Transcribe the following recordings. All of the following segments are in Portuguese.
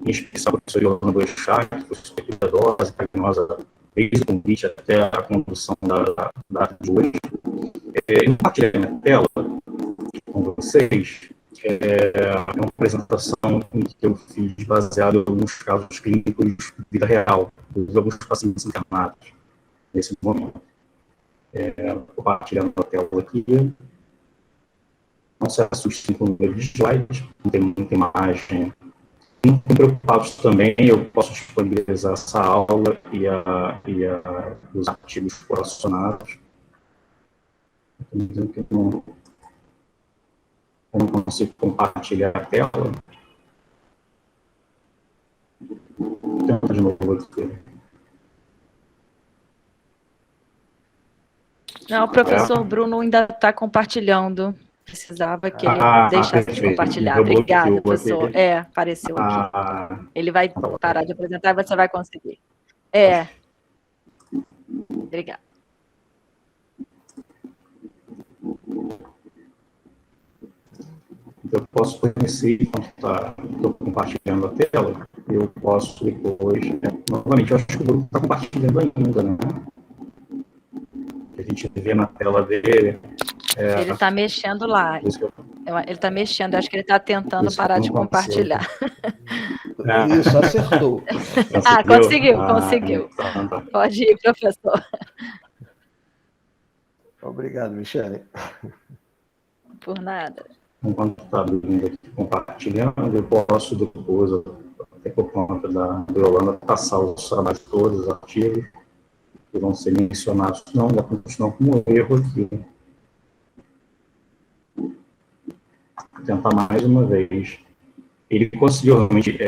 em especial a professora Yolanda Boechat, que foi super cuidadosa, carinhosa, desde o convite até a condução da data de hoje. Eu compartilhei a minha tela com vocês. É uma apresentação que eu fiz baseada em alguns casos clínicos de vida real, de alguns pacientes internados nesse momento. Compartilhando a tela aqui. Não se assustem com o número de slides, não tem muita imagem. Não fiquem preocupados também, eu posso disponibilizar essa aula e os artigos correlacionados. Eu não consigo compartilhar a tela. Vou tentar de novo aqui. Não, o professor Bruno ainda está compartilhando. Precisava que ele deixasse de compartilhar. Obrigada, professor. Apareceu aqui. Ele vai parar de apresentar e você vai conseguir. Obrigada. Eu posso conhecer, enquanto estou compartilhando a tela, eu posso depois, novamente, eu acho que o grupo está compartilhando ainda, né? A gente vê na tela dele. Ele está mexendo lá. Ele está mexendo, eu acho que ele está tentando parar de compartilhar. Isso, acertou. Conseguiu. Pode ir, professor. Obrigado, Michele. Por nada. Enquanto está abrindo aqui, compartilhando, eu posso depois, até por conta da Yolanda, passar os trabalhos todos, os artigos, que vão ser mencionados, não, ainda continuam com um erro aqui. Vou tentar mais uma vez. Ele conseguiu realmente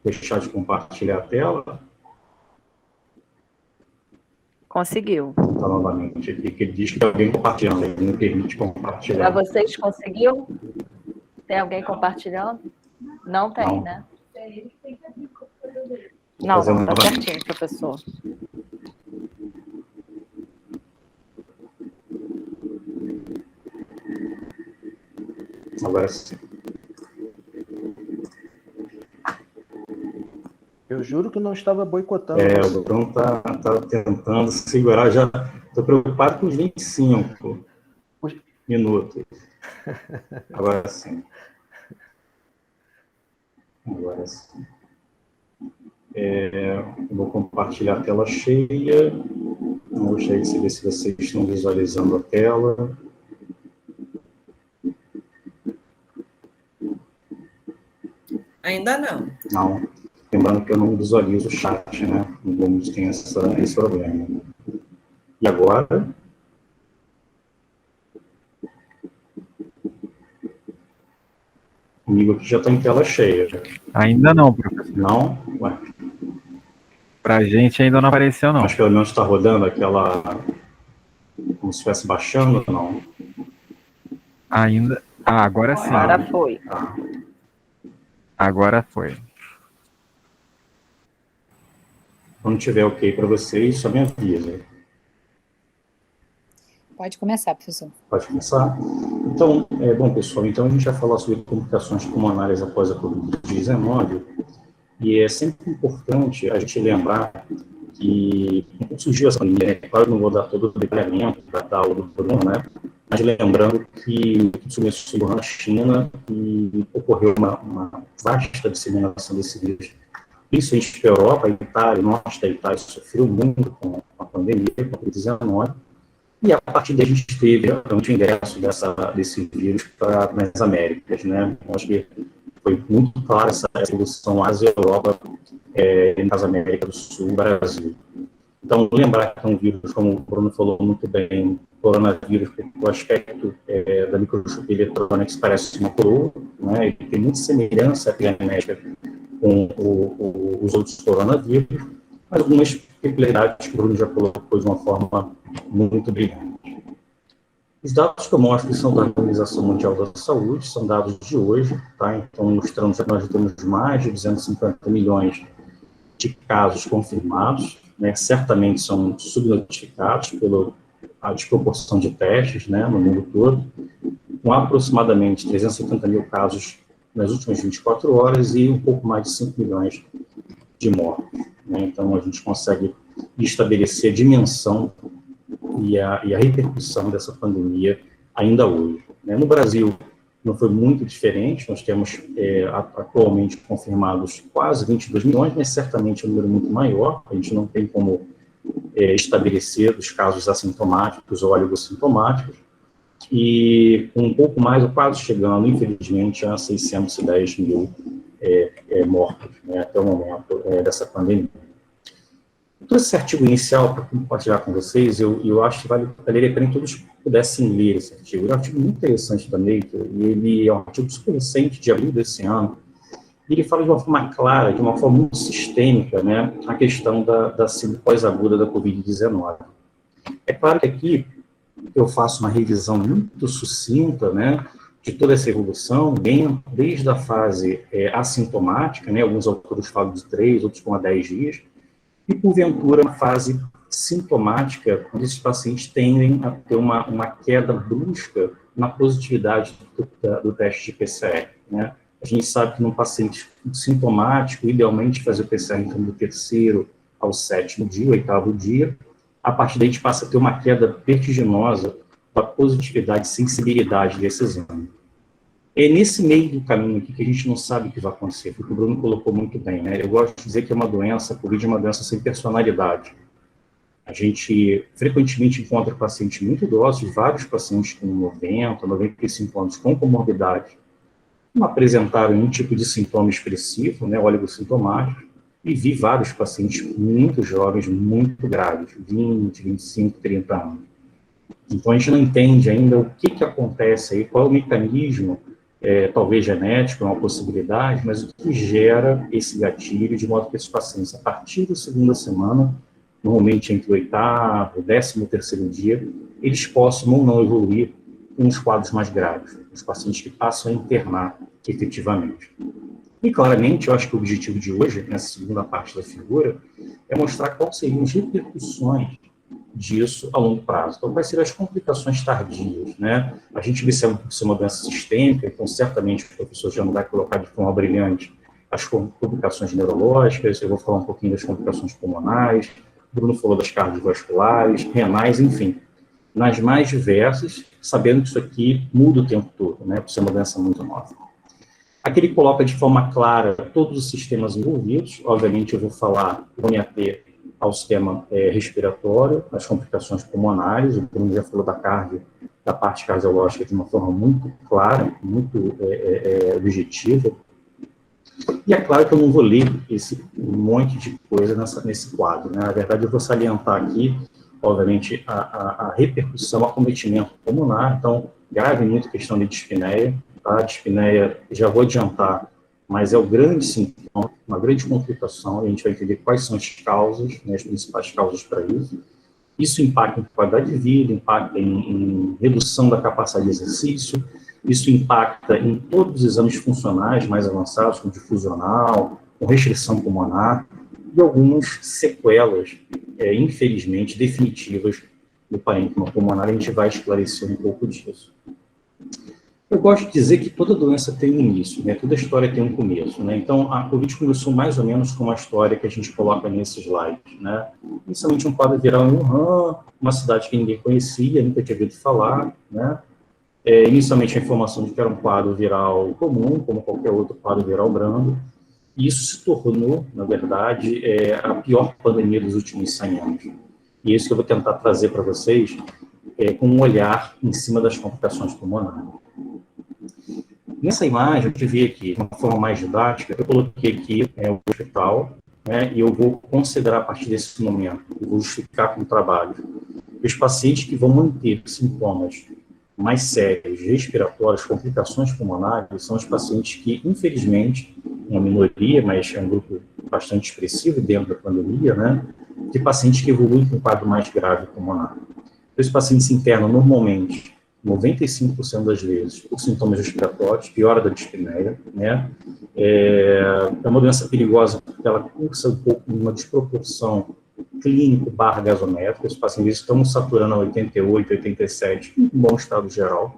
deixar de compartilhar a tela? Conseguiu. Tá novamente aqui, que ele diz que tem alguém compartilhando, ele não permite compartilhar. Para vocês, conseguiu? Tem alguém compartilhando? Não tem, não. Né? Não, está certinho, professor. Agora sim. Eu juro que não estava boicotando. O Bruno está tentando segurar, já estou preocupado com os 25 minutos. Agora sim. Eu vou compartilhar a tela cheia. Não gostaria de saber se vocês estão visualizando a tela. Ainda não. Não. Lembrando que eu não visualizo o chat, né? O Google tem esse problema. E agora? Comigo aqui já está em tela cheia. Ainda não, professor. Não? Ué. Para a gente ainda não apareceu, não. Mas pelo menos está rodando aquela... como se estivesse baixando, não? Ainda... agora sim. Agora foi. Agora foi. Quando tiver ok para vocês, só me avisa. Pode começar, professor. Pode começar? Então, bom, pessoal, então a gente vai falar sobre complicações pulmonares após a Covid-19, e é sempre importante a gente lembrar que, quando surgiu essa pandemia, claro, não vou dar todo o detalhamento da aula do Bruno, né? Mas lembrando que isso começou na China e ocorreu uma vasta disseminação desse vírus. Isso para a Europa, a Itália, o norte da Itália sofreu muito com a pandemia, com a Covid-19, e a partir daí a gente teve realmente o ingresso desse vírus nas Américas, né? Acho que foi muito clara essa evolução Ásia-Europa, nas Américas do Sul, Brasil. Então, lembrar que é um vírus, como o Bruno falou muito bem, coronavírus, o aspecto da microchip eletrônica parece uma coroa, né? Ele tem muita semelhança à genética com os outros coronavírus, mas algumas peculiaridades que o Bruno já colocou de uma forma muito brilhante. Os dados que eu mostro são da Organização Mundial da Saúde, são dados de hoje, tá? Então, mostrando que nós temos mais de 250 milhões de casos confirmados, né? Certamente são subnotificados pela desproporção de testes, né, no mundo todo, com aproximadamente 370 mil casos nas últimas 24 horas e um pouco mais de 5 milhões de mortos, né? Então, a gente consegue estabelecer a dimensão e a repercussão dessa pandemia ainda hoje, né? No Brasil, não foi muito diferente, nós temos atualmente confirmados quase 22 milhões, mas certamente é um número muito maior, a gente não tem como estabelecer os casos assintomáticos ou oligossintomáticos, e um pouco mais, ou quase chegando, infelizmente, a 610 mil mortos, né, até o momento dessa pandemia. Eu trouxe esse artigo inicial para compartilhar com vocês, eu acho que valeria a pena que todos pudessem ler esse artigo. Ele é um artigo muito interessante da Nature, e ele é um artigo super recente, de abril desse ano, e ele fala de uma forma clara, de uma forma muito sistêmica, né, a questão da síndrome pós-aguda da Covid-19. É claro que aqui eu faço uma revisão muito sucinta, né, de toda essa evolução, desde a fase assintomática, né, alguns autores falam de 3, outros com 10 dias, e, porventura, na fase sintomática, onde esses pacientes tendem a ter uma queda brusca na positividade do teste de PCR, né? A gente sabe que num paciente sintomático, idealmente fazer o PCR então, do 3º ao 7º dia, 8º dia, a partir daí a gente passa a ter uma queda vertiginosa da positividade e sensibilidade desse exame. É nesse meio do caminho aqui que a gente não sabe o que vai acontecer, porque o Bruno colocou muito bem, né? Eu gosto de dizer que é uma doença, a Covid é uma doença sem personalidade. A gente frequentemente encontra pacientes muito idosos, vários pacientes com 90, 95 anos com comorbidade, não apresentaram nenhum tipo de sintoma expressivo, né, oligossintomático, e vi vários pacientes muito jovens, muito graves, 20, 25, 30 anos. Então a gente não entende ainda o que acontece aí, qual é o mecanismo, talvez genético, é uma possibilidade, mas o que gera esse gatilho, de modo que esses pacientes, a partir da segunda semana, normalmente entre o 8º e 13º dia, eles possam ou não evoluir com os quadros mais graves, os pacientes que passam a internar efetivamente. E claramente, eu acho que o objetivo de hoje, nessa segunda parte da figura, é mostrar quais seriam as repercussões disso a longo prazo. Então, quais seriam as complicações tardias, né? A gente observa ser uma doença sistêmica, então, certamente, o professor já não vai colocar de forma brilhante as complicações neurológicas, eu vou falar um pouquinho das complicações pulmonares, o Bruno falou das cardiovasculares, renais, enfim, nas mais diversas, sabendo que isso aqui muda o tempo todo, né? Por ser uma doença muito nova. Aqui ele coloca de forma clara todos os sistemas envolvidos, obviamente eu vou me ater ao sistema respiratório, as complicações pulmonares, o Bruno já falou da parte cardiológica de uma forma muito clara, muito objetiva. E é claro que eu não vou ler esse monte de coisa nesse quadro, né? Na verdade, eu vou salientar aqui, obviamente, a repercussão, acometimento pulmonar, então, grave muito a questão de dispneia, tá? A dispneia, já vou adiantar, mas é o grande sintoma, uma grande complicação, e a gente vai entender quais são as causas, né, as principais causas para isso. Isso impacta em qualidade de vida, impacta em redução da capacidade de exercício, isso impacta em todos os exames funcionais mais avançados, como difusional, com restrição pulmonar, e algumas sequelas, infelizmente, definitivas do parênquima pulmonar, a gente vai esclarecer um pouco disso. Eu gosto de dizer que toda doença tem um início, né? Toda história tem um começo, né? Então, a Covid começou mais ou menos com uma história que a gente coloca nesse slide, né? Inicialmente um quadro viral em Wuhan, uma cidade que ninguém conhecia, nunca tinha ouvido falar, né? Inicialmente a informação de que era um quadro viral comum, como qualquer outro quadro viral brando, e isso se tornou, na verdade, a pior pandemia dos últimos 100 anos. E é isso que eu vou tentar trazer para vocês, com um olhar em cima das complicações pulmonares. Nessa imagem, eu te vi aqui, de uma forma mais didática, eu coloquei aqui o hospital, né, e eu vou considerar a partir desse momento, eu vou justificar com o trabalho, os pacientes que vão manter sintomas mais sérios, respiratórios, complicações pulmonares, são os pacientes que, infelizmente, uma minoria, mas é um grupo bastante expressivo dentro da pandemia, né, de pacientes que evoluem com um quadro mais grave pulmonar. Esses pacientes se internam normalmente 95% das vezes por sintomas respiratórios, piora da dispneia, né? É uma doença perigosa porque ela cursa um pouco numa desproporção clínico/gasométrica. Os pacientes estão saturando a 88, 87, em bom estado geral.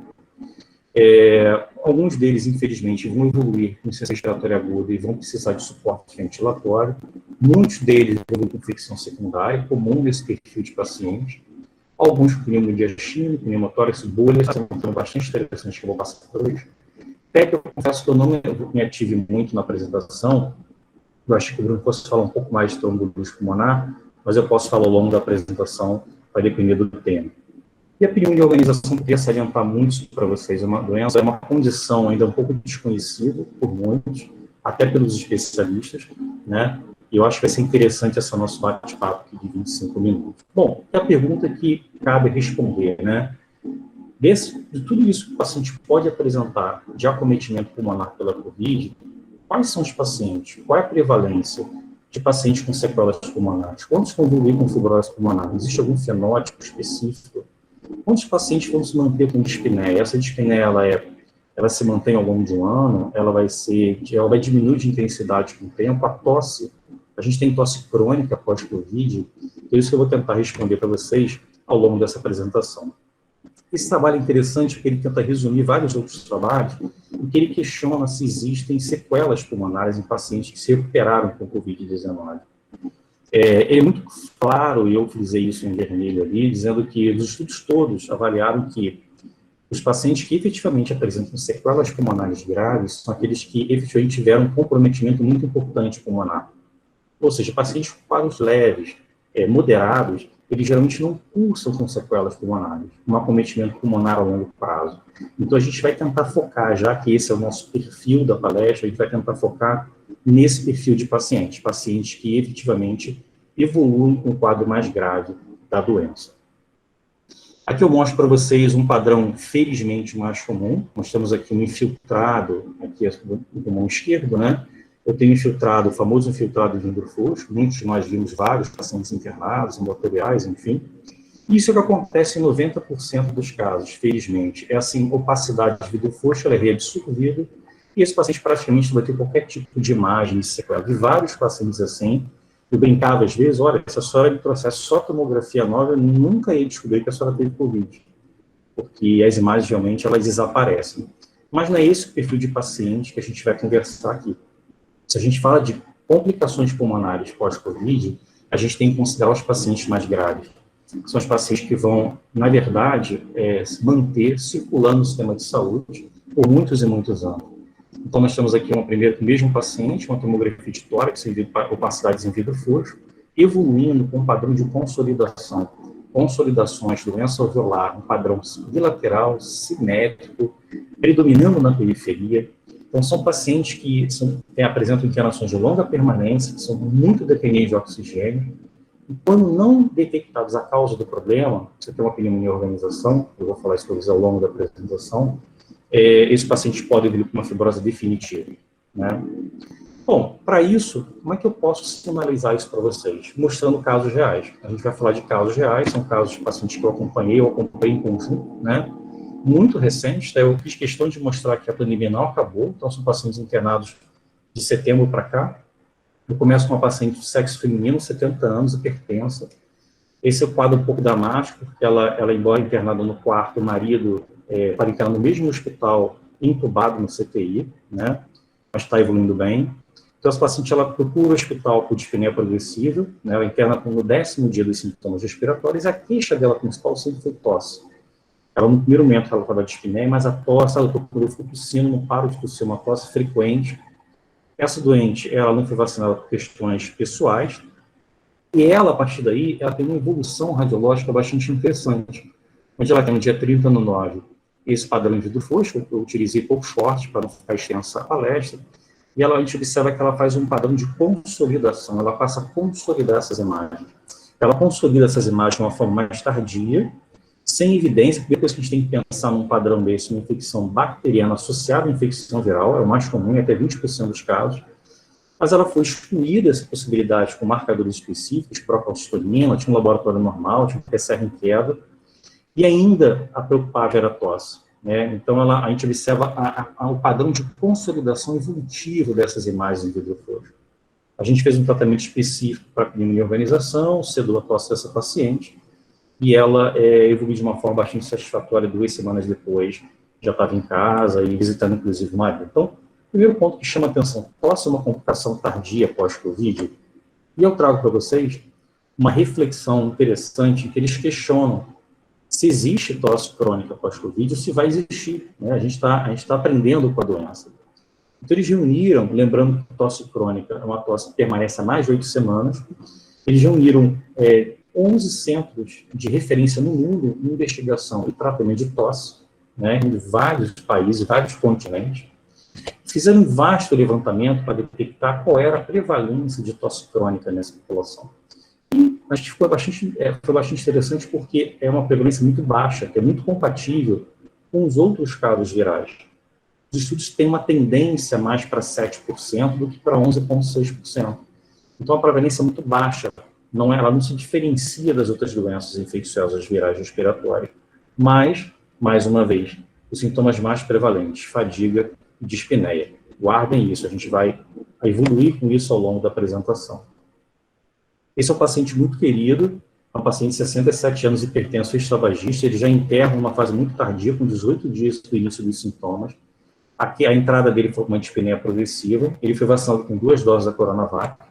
Alguns deles, infelizmente, vão evoluir com insuficiência respiratória aguda e vão precisar de suporte ventilatório. Muitos deles evoluem com infecção secundária, comum nesse perfil de paciente. Alguns com pneumodiastino, pneumotórax, bolhas, são bastante interessantes que eu vou passar por hoje. PEP, eu confesso que eu não me ative muito na apresentação. Eu acho que o Bruno fosse falar um pouco mais de trombolise pulmonar, mas eu posso falar ao longo da apresentação, vai depender do tema. E a pneumonia organização, eu queria salientar muito para vocês, é uma doença, é uma condição ainda um pouco desconhecida por muitos, até pelos especialistas, né? E eu acho que vai ser interessante esse nosso bate-papo aqui de 25 minutos. Bom, a pergunta que cabe responder, né? De tudo isso que o paciente pode apresentar de acometimento pulmonar pela COVID, quais são os pacientes? Qual é a prevalência de pacientes com sequelas pulmonares? Quantos vão evoluir com fibrose pulmonar? Existe algum fenótipo específico? Quantos pacientes vão se manter com dispneia? Essa dispneia, ela se mantém ao longo de um ano, ela vai diminuir de intensidade com o tempo. A tosse, a gente tem tosse crônica pós-Covid, é isso que eu vou tentar responder para vocês ao longo dessa apresentação. Esse trabalho é interessante porque ele tenta resumir vários outros trabalhos, em que ele questiona se existem sequelas pulmonares em pacientes que se recuperaram com Covid-19. É muito claro, e eu utilizei isso em vermelho ali, dizendo que os estudos todos avaliaram que os pacientes que efetivamente apresentam sequelas pulmonares graves são aqueles que efetivamente tiveram um comprometimento muito importante pulmonar. Ou seja, pacientes com quadros leves, moderados, eles geralmente não cursam com sequelas pulmonares, um acometimento pulmonar a longo prazo. Então, a gente vai tentar focar, já que esse é o nosso perfil da palestra, a gente vai tentar focar nesse perfil de pacientes que efetivamente evoluem com um quadro mais grave da doença. Aqui eu mostro para vocês um padrão, felizmente, mais comum. Nós temos aqui um infiltrado, aqui no pulmão esquerdo, né? Eu tenho infiltrado, o famoso infiltrado de hidrofosco, muitos de nós vimos vários pacientes internados, ambulatoriais, enfim. Isso é o que acontece em 90% dos casos, felizmente. É assim, opacidade de hidrofosco, ela é reabsorvida, e esse paciente praticamente não vai ter qualquer tipo de imagem de sequela. Vi vários pacientes assim, eu brincava às vezes, olha, se a senhora me trouxesse só tomografia nova, eu nunca ia descobrir que a senhora teve Covid, porque as imagens realmente, elas desaparecem. Mas não é esse o perfil de paciente que a gente vai conversar aqui. Se a gente fala de complicações pulmonares pós-Covid, a gente tem que considerar os pacientes mais graves. São os pacientes que vão, na verdade, se manter circulando no sistema de saúde por muitos e muitos anos. Então, nós temos aqui primeiro com o mesmo paciente, uma tomografia de tórax, opacidades em vidro fosco, evoluindo com um padrão de consolidação. Consolidações, doença alveolar, um padrão bilateral, simétrico, predominando na periferia. Então, são pacientes que apresentam internações de longa permanência, que são muito dependentes de oxigênio, e quando não detectados a causa do problema, você tem uma pneumonia organização, eu vou falar isso para vocês ao longo da apresentação, esses pacientes podem vir com uma fibrose definitiva, né? Bom, para isso, como é que eu posso sinalizar isso para vocês? Mostrando casos reais. A gente vai falar de casos reais, são casos de pacientes que eu acompanhei em conjunto, né? Muito recentes, tá? Eu fiz questão de mostrar que a pandemia não acabou, então são pacientes internados de setembro para cá. Eu começo com uma paciente de sexo feminino, 70 anos, hipertensa. Esse é o quadro um pouco dramático, porque ela embora internada no quarto, o marido para entrar no mesmo hospital, intubado no CTI, né? Mas está evoluindo bem. Então, essa paciente, ela procura o hospital por dispneia progressiva, né? Ela interna no 10º dia dos sintomas respiratórios, e a queixa dela principal sempre foi tosse. Ela, no primeiro momento, ela estava de dispneia, mas a tosse, ela procurou, ficou tossindo, não para de tossir, uma tosse frequente. Essa doente, ela não foi vacinada por questões pessoais, e ela, a partir daí, ela tem uma evolução radiológica bastante interessante, onde ela tem no dia 30 no 9, esse padrão de hidrofosco, eu utilizei poucos cortes para não ficar extensa a palestra, e a gente observa que ela faz um padrão de consolidação, ela passa a consolidar essas imagens. Ela consolida essas imagens de uma forma mais tardia, sem evidência, porque depois que a gente tem que pensar num padrão desse, uma infecção bacteriana associada à infecção viral, é o mais comum, até 20% dos casos, mas ela foi excluída essa possibilidade com marcadores específicos, procalcitonina, tinha um laboratório normal, tinha um PCR em queda, e ainda a preocupava era a tosse, né? Então, a gente observa o padrão de consolidação evolutiva dessas imagens em hidrofosco. A gente fez um tratamento específico para a pneumonia organização, cedou a tosse dessa paciente, e ela evoluiu de uma forma bastante satisfatória 2 semanas depois já estava em casa e visitando, inclusive, o marido. Então, o primeiro ponto que chama atenção, pode uma complicação tardia pós-Covid, e eu trago para vocês uma reflexão interessante que eles questionam se existe tosse crônica pós-Covid ou se vai existir. Né? A gente tá aprendendo com a doença. Então, eles reuniram, lembrando que a tosse crônica é uma tosse que permanece há mais de 8 semanas, eles reuniram 11 centros de referência no mundo em investigação e tratamento de tosse, né, em vários países, vários continentes. Fizeram um vasto levantamento para detectar qual era a prevalência de tosse crônica nessa população. E acho que foi bastante interessante porque é uma prevalência muito baixa, que é muito compatível com os outros casos virais. Os estudos têm uma tendência mais para 7% do que para 11,6%. Então, a prevalência é muito baixa. Ela não se diferencia das outras doenças infecciosas virais respiratórias. Mas, mais uma vez, os sintomas mais prevalentes, fadiga e dispneia. Guardem isso, a gente vai evoluir com isso ao longo da apresentação. Esse é um paciente muito querido, é um paciente de 67 anos, hipertenso extravagista, ele já interna numa fase muito tardia, com 18 dias do início dos sintomas. Aqui, a entrada dele foi uma dispneia progressiva, ele foi vacinado com 2 doses da Coronavac.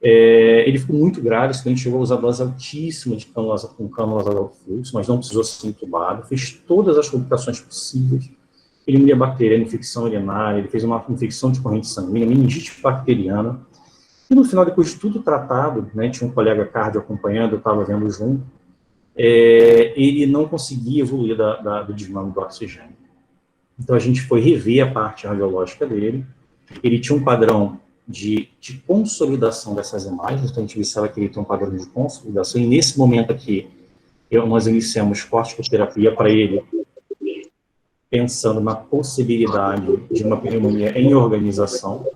Ele ficou muito grave, a gente chegou a usar dose altíssima de cânulas de alto fluxo, mas não precisou ser entubado, fez todas as complicações possíveis, pneumonia bacteriana, infecção urinária, ele fez uma infecção de corrente sanguínea, meningite bacteriana, e no final, depois de tudo tratado, né, tinha um colega cardio acompanhando, eu estava vendo junto, ele não conseguia evoluir do desmame do oxigênio. Então, a gente foi rever a parte radiológica dele, ele tinha um padrão de consolidação dessas imagens, então a gente observa que ele tem um padrão de consolidação, e nesse momento aqui, nós iniciamos corticoterapia para ele, pensando na possibilidade de uma pneumonia em organização,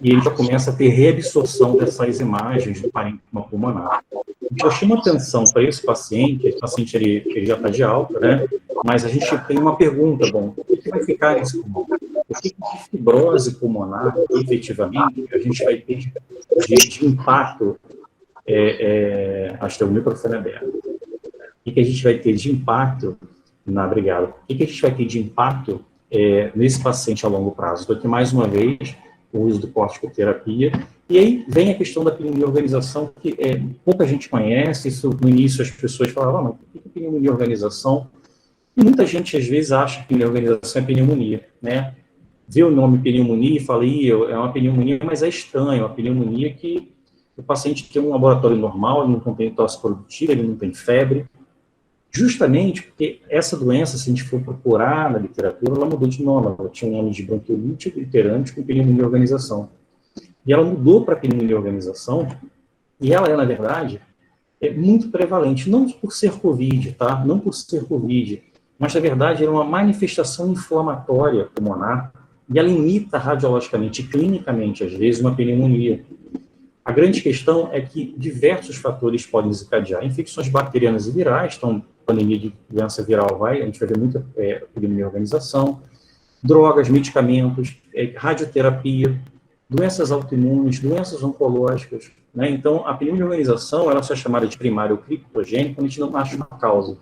e ele já começa a ter reabsorção dessas imagens do parênquima pulmonar. Eu chamo atenção para esse paciente ele já está de alta, né? Mas a gente tem uma pergunta, bom, o que vai ficar nesse pulmão? O que de fibrose pulmonar, efetivamente, a gente vai ter de impacto, acho que é o microfone aberto, o que a gente vai ter de impacto, obrigado, o que a gente vai ter de impacto nesse paciente a longo prazo? Então, aqui, mais uma vez, o uso do corticoterapia, e aí vem a questão da pneumonia organização, que pouca gente conhece, isso no início as pessoas falavam, não, o que é pneumonia organização? E muita gente, às vezes, acha que pneumonia organização é pneumonia, né? Vê o nome pneumonia e fala, é uma pneumonia, mas é estranho, é uma pneumonia que o paciente tem um laboratório normal, ele não tem tosse produtiva, ele não tem febre, justamente porque essa doença, se a gente for procurar na literatura, ela mudou de nome, ela tinha um nome de bronquiolite obliterante com pneumonia organização. E ela mudou para pneumonia organização, e ela na verdade, muito prevalente, não por ser Covid, tá? Não por ser Covid, mas, na verdade, é uma manifestação inflamatória pulmonar, e ela imita radiologicamente e clinicamente, às vezes, uma pneumonia. A grande questão é que diversos fatores podem desencadear infecções bacterianas e virais, então, pandemia de doença viral a gente vai ver muita pneumonia organização, drogas, medicamentos, radioterapia, doenças autoimunes, doenças oncológicas, né? Então, a pneumonia organização, ela é chamada de primária ou criptogênica, quando a gente não acha uma causa.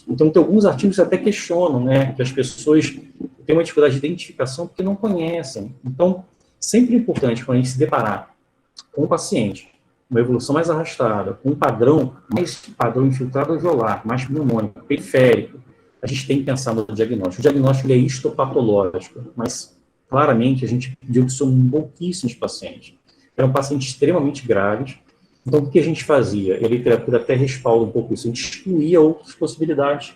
Então, tem alguns artigos que até questionam, né, que as pessoas têm uma dificuldade de identificação porque não conhecem. Então, sempre é importante, quando a gente se deparar com um paciente, uma evolução mais arrastada, com um padrão infiltrado alveolar, mais pneumônico, periférico, a gente tem que pensar no diagnóstico. O diagnóstico é histopatológico, mas, claramente, a gente viu que são pouquíssimos pacientes. Eram pacientes extremamente graves. Então, o que a gente fazia? E a literatura até respalda um pouco isso. A gente excluía outras possibilidades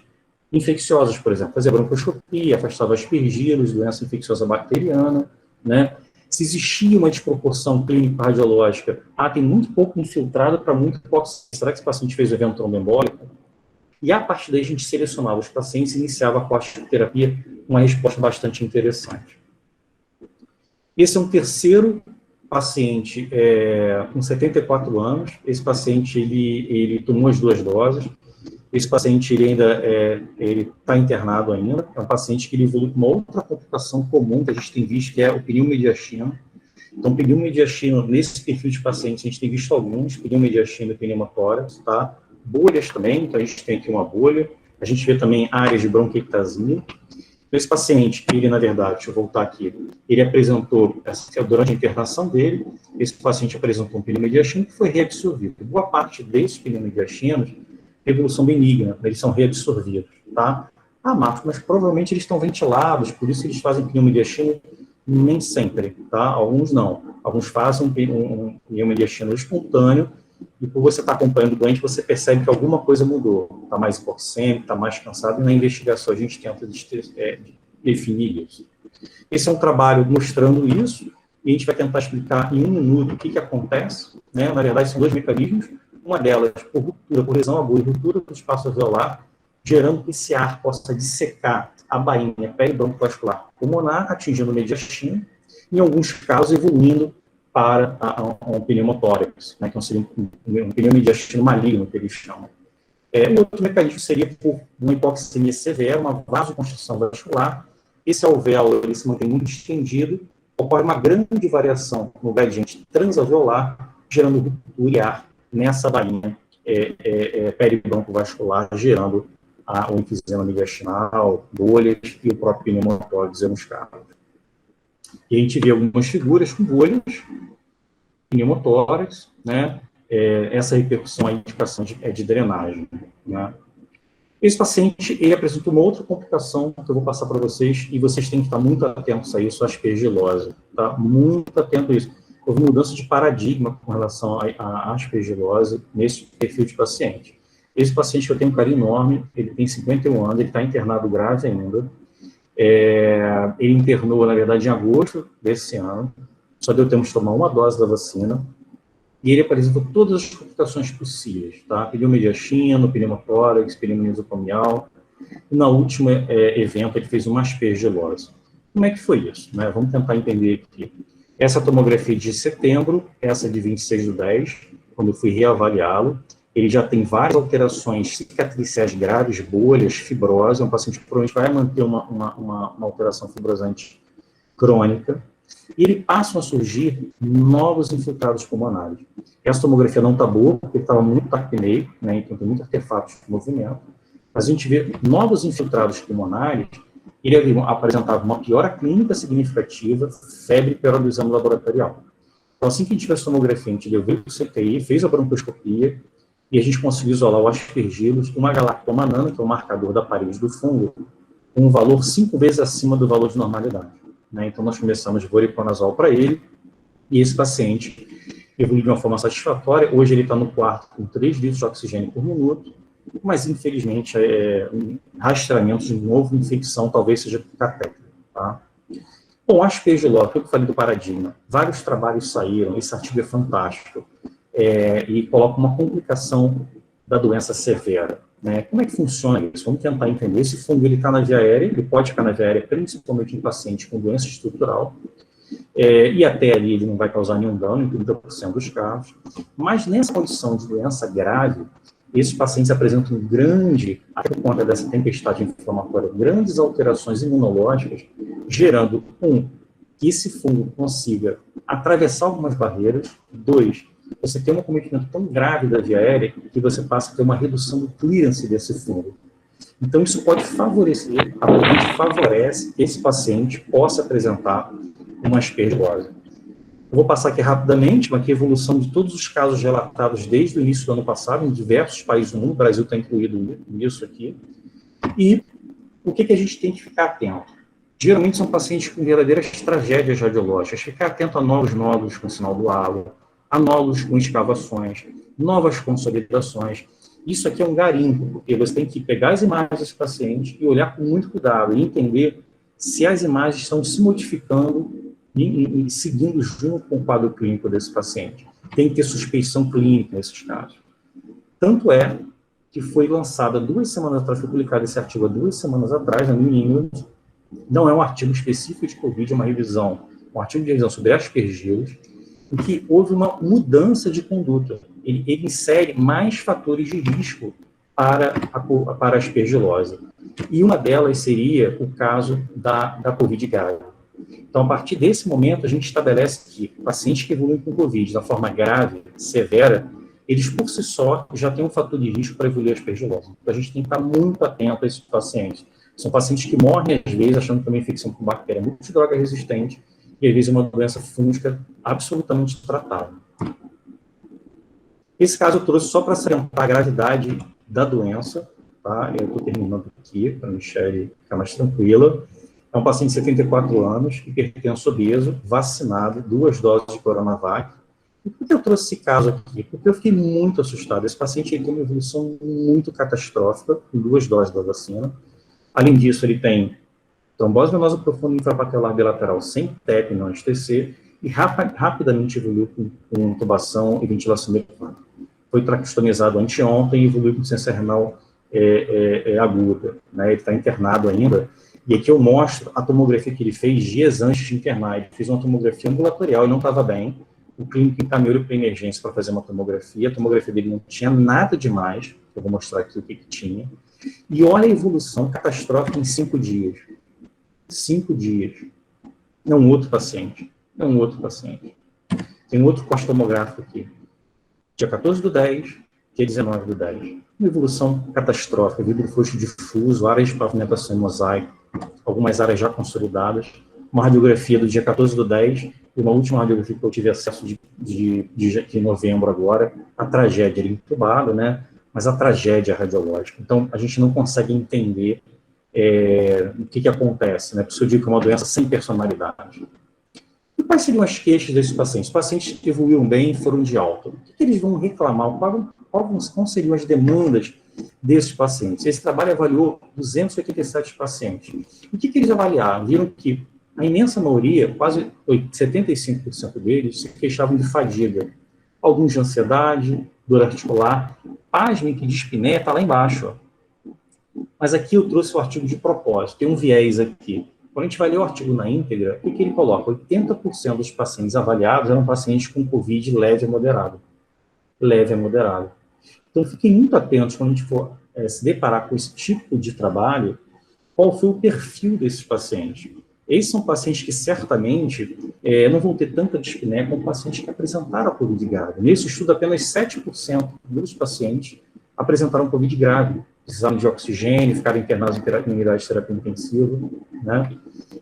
infecciosas, por exemplo. Fazia broncoscopia, afastava aspergilos, doença infecciosa bacteriana, né? Se existia uma desproporção clínico-radiológica, tem muito pouco infiltrado para muito pouco. Será que esse paciente fez o evento tromboembólico? E a partir daí a gente selecionava os pacientes e iniciava a corticoterapia com uma resposta bastante interessante. Esse é um terceiro paciente com 74 anos. Esse paciente, ele tomou as 2 doses. Esse paciente, ele ainda está internado ainda. É um paciente que ele evolui com uma outra complicação comum que a gente tem visto, que é o pneumomediastino. Então, pneumomediastino, nesse perfil de pacientes, a gente tem visto alguns, pneumomediastino e pneumotórax, tá? Bolhas também, então a gente tem aqui uma bolha. A gente vê também áreas de bronquiectasia. Esse paciente, ele, na verdade, deixa eu voltar aqui, ele apresentou, durante a internação dele, esse paciente apresentou um pneumodiastino que foi reabsorvido. Boa parte desses pneumodiastinos, evolução benigna, eles são reabsorvidos, tá? Ah, Marcos, mas provavelmente eles estão ventilados, por isso eles fazem pneumodiastino. Nem sempre, tá? Alguns não. Alguns fazem um pneumodiastino espontâneo, e por você estar acompanhando o doente, você percebe que alguma coisa mudou. Está mais hipoxêmico, está mais cansado, e na investigação a gente tenta definir isso. Esse é um trabalho mostrando isso, e a gente vai tentar explicar em um minuto o que acontece, né? Na verdade, são dois mecanismos. Uma delas, por ruptura, por lesão aguda, ruptura do espaço alveolar, gerando que esse ar possa dissecar a bainha peribroncovascular pulmonar, atingindo o mediastino, em alguns casos evoluindo para um pneumotórax, né, que seria um pneumodiastino maligno, que eles chamam. O outro mecanismo seria por uma hipoxemia severa, uma vasoconstrição vascular. Esse alvéolo ele se mantém muito estendido, ocorre uma grande variação no gradiente transalveolar, gerando ruptura e ar nessa bainha peribroncovascular, gerando o enfisema mediastinal, bolhas e o próprio pneumotórax em alguns casos. E a gente vê algumas figuras com bolhas, pneumotórax, né? Essa repercussão, a indicação de drenagem, né? Esse paciente, ele apresenta uma outra complicação que eu vou passar para vocês, e vocês têm que estar muito atentos a isso, a aspergilose, tá? Muito atento a isso. Houve mudança de paradigma com relação à aspergilose nesse perfil de paciente. Esse paciente que eu tenho um carinho enorme, ele tem 51 anos, ele está internado grave ainda. Ele internou, na verdade, em agosto desse ano, só deu tempo de tomar uma dose da vacina, e ele apresentou todas as complicações possíveis, tá? Pneumodiastino, pneumotórax, pneumonia nosocomial, e na última evento ele fez uma aspergilose. Como é que foi isso, né? Vamos tentar entender aqui. Essa tomografia de setembro, essa de 26/10, quando eu fui reavaliá-lo, ele já tem várias alterações cicatriciais graves, bolhas, fibrose, é um paciente que provavelmente vai manter uma alteração fibrosante crônica, e ele passa a surgir novos infiltrados pulmonares. Essa tomografia não está boa, porque ele estava muito taquineico, né, então tem muitos artefatos de movimento, mas a gente vê novos infiltrados pulmonares, ele apresentava uma piora clínica significativa, febre pior do exame laboratorial. Então, assim que a gente fez a tomografia, a gente levou para o CTI, fez a broncoscopia, e a gente conseguiu isolar o aspergillus, uma galactoma nana, que é o marcador da parede do fungo, com um valor 5 vezes acima do valor de normalidade, né? Então, nós começamos de voriconazol para ele, e esse paciente evoluiu de uma forma satisfatória. Hoje ele está no quarto com 3 litros de oxigênio por minuto, mas, infelizmente, um rastreamento de novo infecção talvez seja catéter, tá? Bom, aspergilose, o que eu falei do paradigma, vários trabalhos saíram, esse artigo é fantástico, e coloca uma complicação da doença severa, né? Como é que funciona isso? Vamos tentar entender. Esse fungo está na via aérea, ele pode ficar na via aérea principalmente em pacientes com doença estrutural, e até ali ele não vai causar nenhum dano em 30% dos casos, mas nessa condição de doença grave, esses pacientes apresentam até por conta dessa tempestade inflamatória, grandes alterações imunológicas, gerando, que esse fungo consiga atravessar algumas barreiras, 2, você tem um acometimento tão grave da via aérea que você passa a ter uma redução do clearance desse fungo. Então, isso pode favorecer, a Covid favorece que esse paciente possa apresentar uma aspergilose. Eu vou passar aqui rapidamente, mas aqui a evolução de todos os casos relatados desde o início do ano passado, em diversos países do mundo, o Brasil está incluído nisso aqui. E o que a gente tem que ficar atento? Geralmente são pacientes com verdadeiras tragédias radiológicas. Ficar atento a novos nódulos com sinal do halo, a nódulos com escavações, novas consolidações. Isso aqui é um garimpo, porque você tem que pegar as imagens desse paciente e olhar com muito cuidado e entender se as imagens estão se modificando e seguindo junto com o quadro clínico desse paciente. Tem que ter suspeição clínica nesses casos. Tanto é que foi lançada 2 semanas atrás, foi publicado esse artigo há 2 semanas atrás, na New England. Não é um artigo específico de Covid, é uma revisão, um artigo de revisão sobre aspergillus, em que houve uma mudança de conduta. Ele insere mais fatores de risco para a aspergilose. E uma delas seria o caso da Covid grave. Então, a partir desse momento, a gente estabelece que pacientes que evoluem com Covid da forma grave, severa, eles por si só já têm um fator de risco para evoluir a aspergilose. Então, a gente tem que estar muito atento a esses pacientes. São pacientes que morrem, às vezes, achando também infecção por bactéria multidroga resistente, e às vezes é uma doença fúngica absolutamente tratável. Esse caso eu trouxe só para salientar a gravidade da doença, tá? Eu estou terminando aqui, para a Michele ficar mais tranquila. É um paciente de 74 anos, hipertenso obeso, vacinado, 2 doses de Coronavac. E por que eu trouxe esse caso aqui? Porque eu fiquei muito assustado. Esse paciente tem uma evolução muito catastrófica, com 2 doses da vacina. Além disso, ele tem trombose venosa profunda intrapapilar bilateral sem TEP, não STC, e rapidamente evoluiu com intubação e ventilação mecânica. Foi traqueostomizado anteontem e evoluiu com insuficiência renal aguda. Né? Ele está internado ainda. E aqui eu mostro a tomografia que ele fez dias antes de internar. Ele fez uma tomografia ambulatorial e não estava bem. O clínico encaminhou ele para emergência para fazer uma tomografia. A tomografia dele não tinha nada demais. Eu vou mostrar aqui o que tinha. E olha a evolução catastrófica em 5 dias. 5 dias. É um outro paciente. É um outro paciente. Tem um outro corte tomográfico aqui. Dia 14/10, dia 19/10. Uma evolução catastrófica, vidro frouxo difuso, áreas de pavimentação em mosaico, algumas áreas já consolidadas, uma radiografia do dia 14/10 e uma última radiografia que eu tive acesso de novembro agora, a tragédia, ele entubado, né? Mas a tragédia radiológica. Então, a gente não consegue entender o que acontece, né? Por isso eu digo que é uma doença sem personalidade. E quais seriam as queixas desses pacientes? Os pacientes que evoluíram bem e foram de alta. O que eles vão reclamar? Quais seriam as demandas desses pacientes? Esse trabalho avaliou 287 pacientes. O que eles avaliaram? Viram que a imensa maioria, quase 75% deles, se queixavam de fadiga. Alguns de ansiedade, dor articular. Pasmem que dispneia está lá embaixo. Ó. Mas aqui eu trouxe o artigo de propósito. Tem um viés aqui. Quando a gente vai ler o artigo na íntegra, o que ele coloca? 80% dos pacientes avaliados eram pacientes com COVID leve a moderado. Leve a moderado. Então, fiquem muito atentos quando a gente for se deparar com esse tipo de trabalho, qual foi o perfil desses pacientes. Esses são pacientes que, certamente, não vão ter tanta dispneia como pacientes que apresentaram a COVID grave. Nesse estudo, apenas 7% dos pacientes apresentaram COVID grave. Precisaram de oxigênio, ficaram internados em unidade de terapia intensiva, né?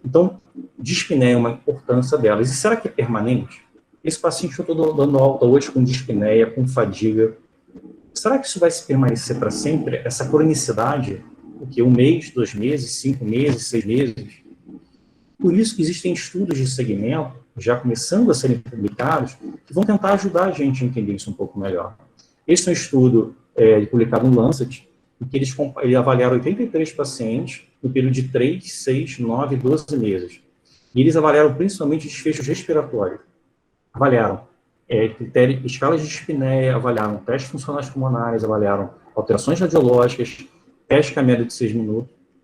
Então, dispneia é uma importância delas. E será que é permanente? Esse paciente eu estou dando alta hoje com dispneia, com fadiga. Será que isso vai se permanecer para sempre? Essa cronicidade, o que? 1 mês, 2 meses, 5 meses, 6 meses? Por isso que existem estudos de segmento, já começando a serem publicados, que vão tentar ajudar a gente a entender isso um pouco melhor. Esse é um estudo publicado no Lancet, em que eles avaliaram 83 pacientes no período de 3, 6, 9 e 12 meses. E eles avaliaram principalmente desfechos respiratórios. Avaliaram escalas de dispneia, avaliaram testes funcionais pulmonares, avaliaram alterações radiológicas, teste caminhada de 6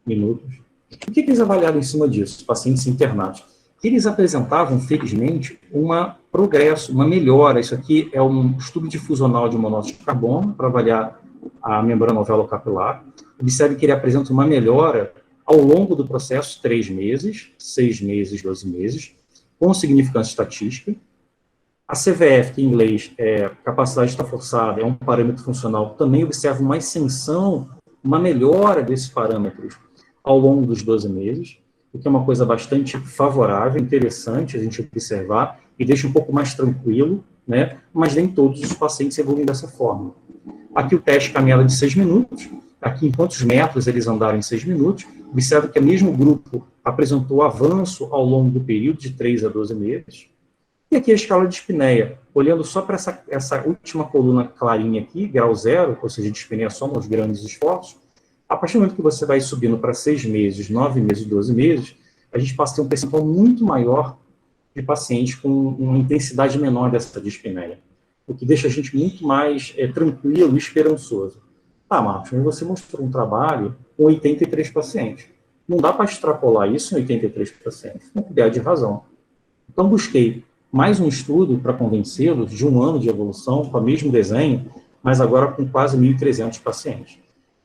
minutos. O que eles avaliaram em cima disso, os pacientes internados? Eles apresentavam, felizmente, um progresso, uma melhora. Isso aqui é um estudo difusional de monóxido de carbono para avaliar a membrana alveolo-capilar. Observe que ele apresenta uma melhora ao longo do processo, 3 meses, 6 meses, 12 meses, com significância estatística. A CVF, que em inglês é capacidade de estar forçada, é um parâmetro funcional, também observa uma ascensão, uma melhora desses parâmetros ao longo dos 12 meses, o que é uma coisa bastante favorável, interessante a gente observar, e deixa um pouco mais tranquilo, né? Mas nem todos os pacientes evoluem dessa forma. Aqui o teste caminhada de 6 minutos, aqui em quantos metros eles andaram em 6 minutos, observa que o mesmo grupo apresentou avanço ao longo do período de 3 a 12 meses, e aqui a escala de dispneia, olhando só para essa última coluna clarinha aqui, grau 0, ou seja, dispneia só nos grandes esforços, a partir do momento que você vai subindo para 6 meses, 9 meses, 12 meses, a gente passa a ter um percentual muito maior de pacientes com uma intensidade menor dessa dispneia, o que deixa a gente muito mais tranquilo e esperançoso. Ah, Marcos, mas você mostrou um trabalho com 83 pacientes. Não dá para extrapolar isso em 83 pacientes. Tem ideia de razão. Então, busquei mais um estudo para convencê-los de 1 ano de evolução, com o mesmo desenho, mas agora com quase 1.300 pacientes.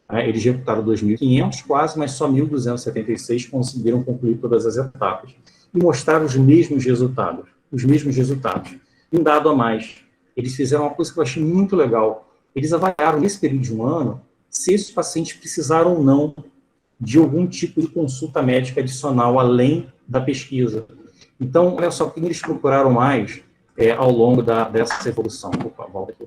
Eles executaram 2.500 quase, mas só 1.276 conseguiram concluir todas as etapas. E mostraram os mesmos resultados. Os mesmos resultados. E um dado a mais, eles fizeram uma coisa que eu achei muito legal. Eles avaliaram, nesse período de 1 ano, se esses pacientes precisaram ou não de algum tipo de consulta médica adicional, além da pesquisa. Então, olha só, o que eles procuraram mais ao longo dessa evolução. Opa, volta aqui.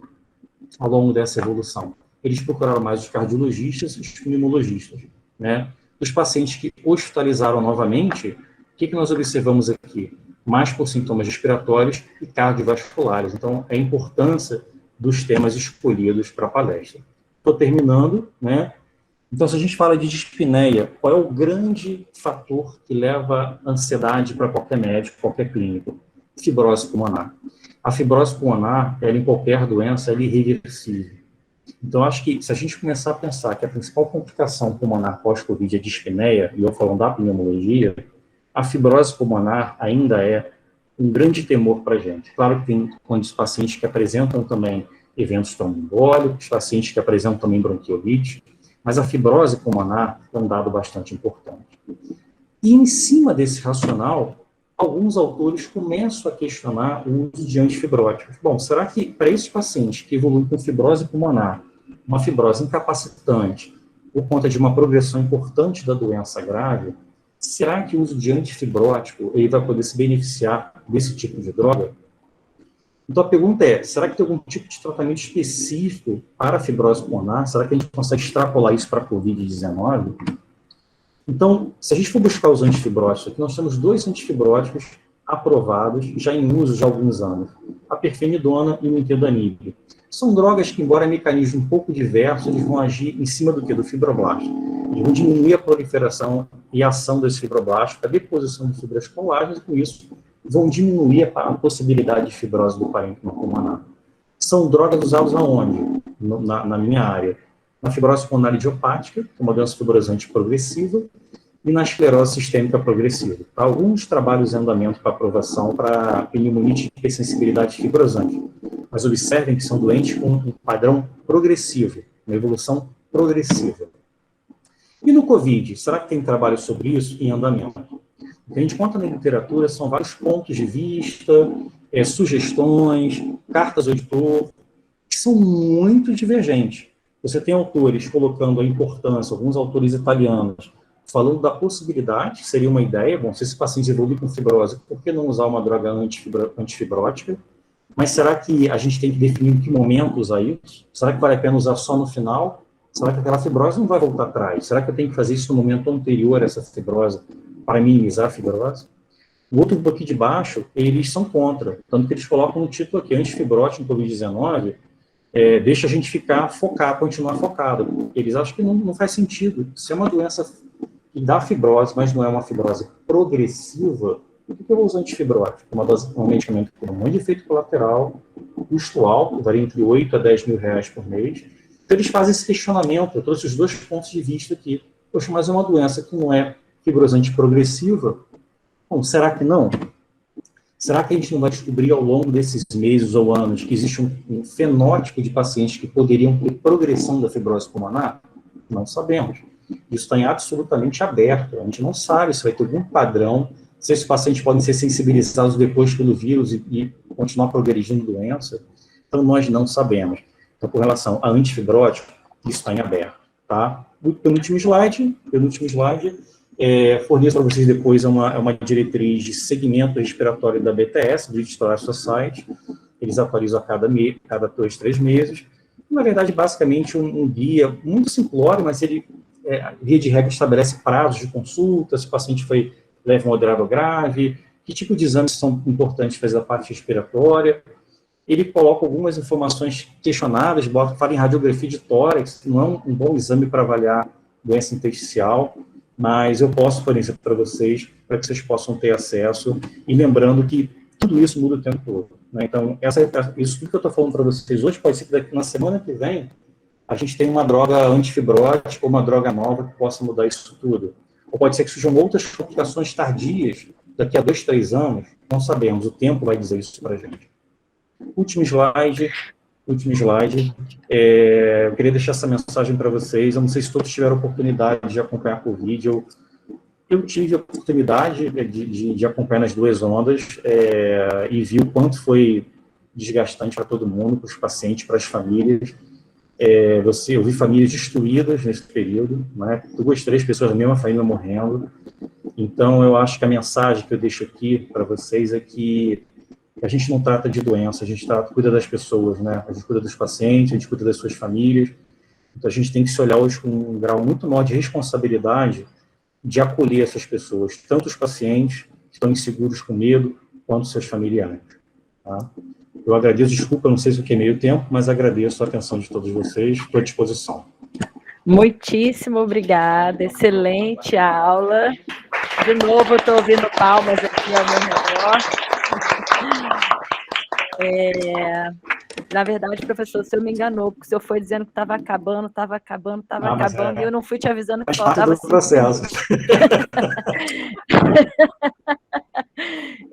Ao longo dessa evolução. Eles procuraram mais os cardiologistas e os pneumologistas, né? Os pacientes que hospitalizaram novamente, o que nós observamos aqui? Mais por sintomas respiratórios e cardiovasculares. Então, a importância dos temas escolhidos para a palestra. Estou terminando, né? Então, se a gente fala de dispneia, qual é o grande fator que leva ansiedade para qualquer médico, qualquer clínico? Fibrose pulmonar. A fibrose pulmonar, ela, em qualquer doença, ela é irreversível. Então, acho que se a gente começar a pensar que a principal complicação pulmonar pós-Covid é a dispneia, e eu falando da pneumologia, a fibrose pulmonar ainda é um grande temor para a gente. Claro que tem pacientes que apresentam também eventos tromboembólicos, pacientes que apresentam também bronquiolite, mas a fibrose pulmonar é um dado bastante importante. E em cima desse racional, alguns autores começam a questionar o uso de antifibróticos. Bom, será que para esses pacientes que evoluem com fibrose pulmonar, uma fibrose incapacitante, por conta de uma progressão importante da doença grave, será que o uso de antifibrótico ele vai poder se beneficiar desse tipo de droga? Então a pergunta é, será que tem algum tipo de tratamento específico para a fibrose pulmonar? Será que a gente consegue extrapolar isso para a Covid-19? Então, se a gente for buscar os antifibróticos, aqui nós temos 2 antifibróticos aprovados, já em uso já há alguns anos, a perfenidona e o nintedanib. São drogas que, embora mecanismo um pouco diverso, eles vão agir em cima do quê? Do fibroblasto. Eles vão diminuir a proliferação e a ação desse fibroblasto, a deposição de fibras colágenas, e com isso vão diminuir a possibilidade de fibrose do parênquima pulmonar. São drogas usadas aonde? Na minha área. Na fibrose pulmonar idiopática, que é uma doença fibrosante progressiva, e na esclerose sistêmica progressiva. Alguns trabalhos em andamento para aprovação para pneumonite e hipersensibilidade fibrosante, mas observem que são doentes com um padrão progressivo, uma evolução progressiva. E no COVID, será que tem trabalho sobre isso em andamento? O que a gente conta na literatura são vários pontos de vista, sugestões, cartas ao editor, que são muito divergentes. Você tem autores colocando a importância, alguns autores italianos, falando da possibilidade, que seria uma ideia, bom, se esse paciente evolui com fibrose, por que não usar uma droga antifibrótica? Mas será que a gente tem que definir em que momento usar isso? Será que vale a pena usar só no final? Será que aquela fibrose não vai voltar atrás? Será que eu tenho que fazer isso no momento anterior a essa fibrose para minimizar a fibrose? O outro grupo aqui de baixo, eles são contra, tanto que eles colocam no título aqui, antifibrótico em Covid-19, deixa a gente ficar focado, continuar focado. Eles acham que não faz sentido. Se é uma doença que dá fibrose, mas não é uma fibrose progressiva, por que eu vou usar antifibrótico? Um medicamento que tem um monte de efeito colateral, custo alto, varia entre 8 a 10 mil reais por mês. Então eles fazem esse questionamento, eu trouxe os 2 pontos de vista aqui. Poxa, mas é uma doença que não é fibrosante progressiva? Bom, será que não? Será que a gente não vai descobrir ao longo desses meses ou anos que existe um fenótipo de pacientes que poderiam ter progressão da fibrose pulmonar? Não sabemos. Isso está em absolutamente aberto. A gente não sabe se vai ter algum padrão, se esses pacientes podem ser sensibilizados depois pelo vírus e continuar progredindo doença. Então, nós não sabemos. Então, com relação a antifibrótico, isso está em aberto. Tá? O penúltimo slide, forneço para vocês depois uma diretriz de segmento respiratório da BTS, British Thoracic Society. Eles atualizam a cada 2, 3 meses. Na verdade, basicamente, um guia muito simplório, mas ele, via de regra, estabelece prazos de consulta, se o paciente foi leve, moderado ou grave, que tipo de exames são importantes fazer da parte respiratória. Ele coloca algumas informações questionáveis, fala em radiografia de tórax, que não é um bom exame para avaliar doença intersticial, mas eu posso fornecer para vocês, para que vocês possam ter acesso, e lembrando que tudo isso muda o tempo todo. Né? Então, isso tudo que eu estou falando para vocês hoje, pode ser que daqui na semana que vem, a gente tenha uma droga antifibrótica ou uma droga nova que possa mudar isso tudo. Ou pode ser que surjam outras complicações tardias, daqui a 2, 3 anos, não sabemos, o tempo vai dizer isso para a gente. Último slide. Eu queria deixar essa mensagem para vocês. Eu não sei se todos tiveram oportunidade de acompanhar por vídeo. Eu tive a oportunidade de acompanhar nas 2 ondas e vi o quanto foi desgastante para todo mundo, para os pacientes, para as famílias. eu vi famílias destruídas nesse período, né? 2, 3 pessoas da mesma família morrendo. Então, eu acho que a mensagem que eu deixo aqui para vocês é que a gente não trata de doença, a gente cuida das pessoas, né? A gente cuida dos pacientes, a gente cuida das suas famílias. Então, a gente tem que se olhar hoje com um grau muito maior de responsabilidade de acolher essas pessoas, tanto os pacientes que estão inseguros com medo, quanto seus familiares. Tá? Eu agradeço, desculpa, não sei se eu queimei o tempo, mas agradeço a atenção de todos vocês, estou à disposição. Muitíssimo obrigada, excelente aula. De novo, eu estou ouvindo palmas aqui ao meu redor. Na verdade, professor, o senhor me enganou, porque o senhor foi dizendo que estava acabando, e eu não fui te avisando que faltava 5 minutos.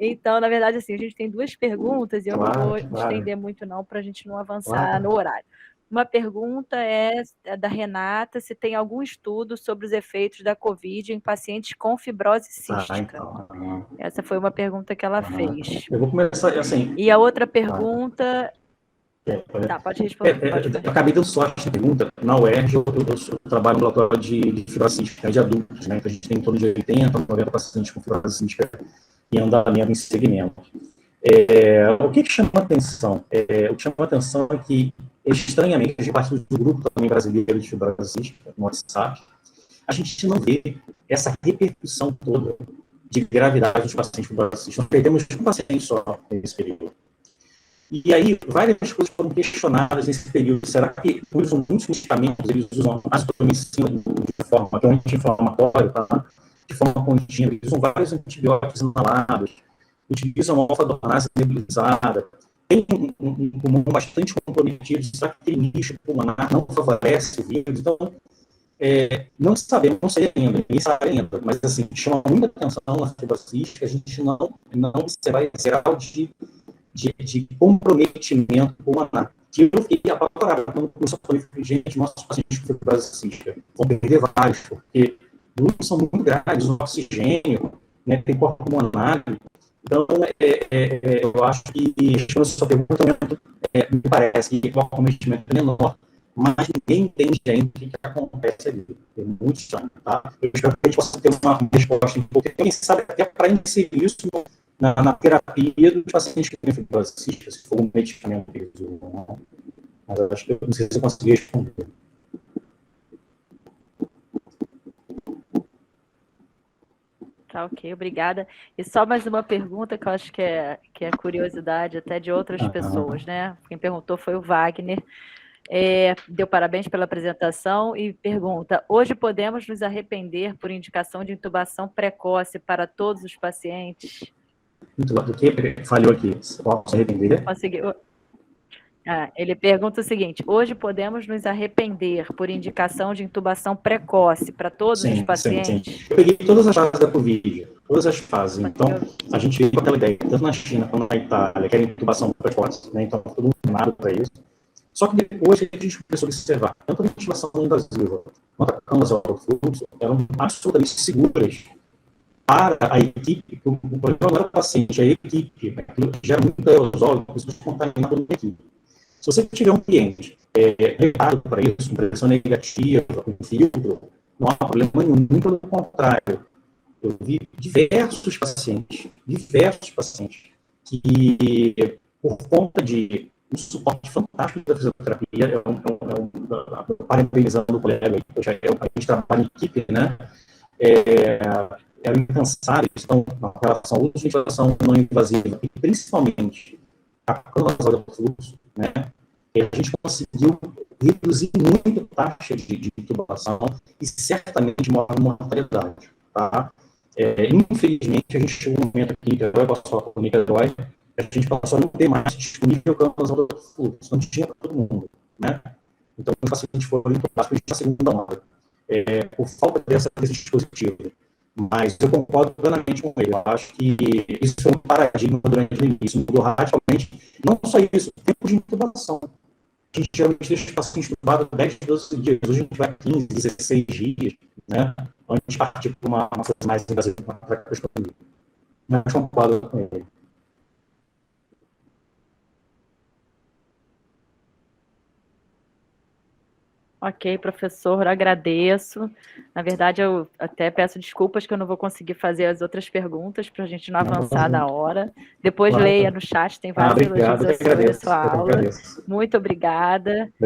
Então, na verdade, assim, a gente tem 2 perguntas, e eu não vou estender muito não, para a gente não avançar no horário. Uma pergunta é da Renata, se tem algum estudo sobre os efeitos da COVID em pacientes com fibrose cística. Essa foi uma pergunta que ela fez. Eu vou começar assim... E a outra pergunta... Tá, pode responder. Eu acabei dando sorte na pergunta. Na UERJ, eu trabalho no laboratório de fibrose cística de adultos, né? Então, a gente tem em torno de 80, 90 pacientes com fibrose cística em andamento, em segmento. O que chama a atenção? O que chama a atenção é que, estranhamente, a gente parte do grupo também brasileiro de fibrose cística, no WhatsApp, a gente não vê essa repercussão toda de gravidade dos pacientes com fibrose cística. Nós perdemos um paciente só nesse período. E aí, várias coisas foram questionadas nesse período. Será que usam muitos medicamentos, eles usam azitromicina de forma anti-inflamatória, tá? De forma contínua, eles usam vários antibióticos inalados, utilizam alfa-adonase nebulizada, tem um pulmão bastante comprometido, será que aquele nicho pulmonar não favorece o vírus? Então, não sabemos, não sei ainda, ninguém sabe ainda, mas assim, chama muita atenção na fibrose cística, a gente não observa esse grau de comprometimento pulmonar. Que eu fiquei apavorado quando começou a falar, gente, nossos pacientes com fibrose cística vão perder vários, porque grupos são muito graves, o oxigênio, né, tem corpo pulmonar. Então, eu acho que, a sua pergunta, me parece que o acometimento é menor, mas ninguém entende ainda o que acontece ali. É muito estranho, tá? Eu espero que a gente possa ter uma resposta um pouco, quem sabe até para inserir isso na terapia dos pacientes que têm fibrose cística, se for um medicamento que eles usam. Mas eu acho que eu não sei se eu consegui responder. Tá, ok, obrigada. E só mais uma pergunta que eu acho que é curiosidade até de outras pessoas, né? Quem perguntou foi o Wagner. Deu parabéns pela apresentação e pergunta: hoje podemos nos arrepender por indicação de intubação precoce para todos os pacientes? Do que falhou aqui? Posso arrepender? Conseguiu. Ele pergunta o seguinte: hoje podemos nos arrepender por indicação de intubação precoce para todos os pacientes? Sim. Eu peguei todas as fases da Covid, todas as fases. Então, a gente veio com aquela ideia, tanto na China como na Itália, que era intubação precoce, né? Então, todo mundo treinado para isso. Só que depois a gente começou a observar, tanto a ventilação invasiva quanto a câmara de alto fluxo eram absolutamente seguras para a equipe, o problema não era o paciente, a equipe, gera muito aerosol, isso contaminar toda a equipe. Se você tiver um cliente preparado para isso, com pressão negativa, com filtro, não há problema nenhum, pelo contrário. Eu vi diversos pacientes, que, por conta de um suporte fantástico da fisioterapia, parabenizando o colega, a gente trabalha em equipe, né? Eram incansáveis, então, na relação à ventilação não invasiva, e principalmente a câmara de fluxo, né? A gente conseguiu reduzir muito a taxa de intubação e certamente maior mortalidade, tá? Infelizmente, a gente chegou um momento aqui, que agora passou a Niterói, a gente passou a não ter mais disponível câmara de fluxo, não tinha para todo mundo, né? Então, os pacientes foram intubados na segunda onda, por falta desse dispositivo. Mas eu concordo plenamente com ele. Eu acho que isso foi um paradigma durante o início. Mudou radicalmente. Não só isso, o tempo de intubação. A gente geralmente deixa os pacientes intubados 10, 12 dias. Hoje a gente vai 15, 16 dias, né? Antes de partir para uma coisa mais invasiva para a questão dele. Mas concordo com ele. Ok, professor, agradeço. Na verdade, eu até peço desculpas que eu não vou conseguir fazer as outras perguntas para a gente não avançar da hora. Depois Claro. leia no chat, tem vários Obrigado, elogios eu que sobre a agradeço. sua Eu que aula. agradeço. Muito obrigada.